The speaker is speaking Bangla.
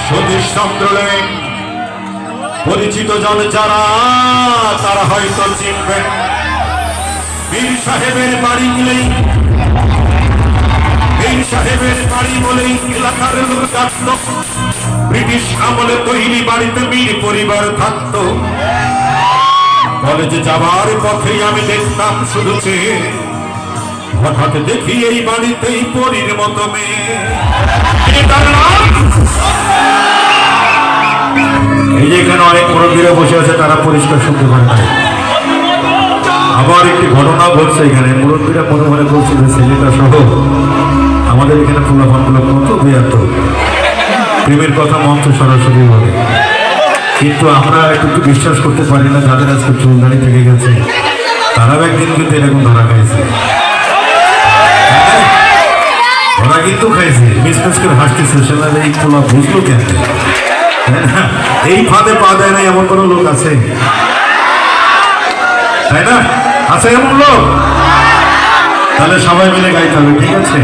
সতীশ চন্দ্র লেন পরিচিত জন যারা তারা হয়তো চিনবেন। বীর সাহেবের বাড়ি বলেই বীর সাহেবের বাড়ি বলেই এলাকার লোক ডাকত। ব্রিটিশ আমলে তৈরি বাড়িতে বীর পরিবার থাকত। কলেজে যাবার পথেই আমি দেখতাম শুধু চেয়ে, হঠাৎ দেখি এই বাড়িতেই পরীর মতো মেয়ে। এই যে এখানে অনেক মুরব্বীরা বসে আছে, তারা পরিষ্কার শুনতে পারে না। আবার একটি ঘটনা ঘটছে এখানে, মুরব্বীরা মনে মনে বলছিল ছেলেটা সহ আমাদের এখানে ফুলাফানগুলো কত বেয়াত, প্রেমের কথা মঞ্চ সরাসরি বলে, কিন্তু আমরা একটু বিশ্বাস করতে পারি না। যাদের আজকে চুলদাড়ি থেকে গেছে তারাও একদিন কিন্তু এরকম ধরা খাইছে, ওরা কিন্তু খাইছে। মিসমিস করে হাসতেছে, সেটা এই পোলা বুঝলো কেন? এই ফাঁদে পা দেয় না এমন কোন লোক আছে? তাই না? আছে এমন লোক? তাহলে সবাই মিলে গাইতে হবে, ঠিক আছে?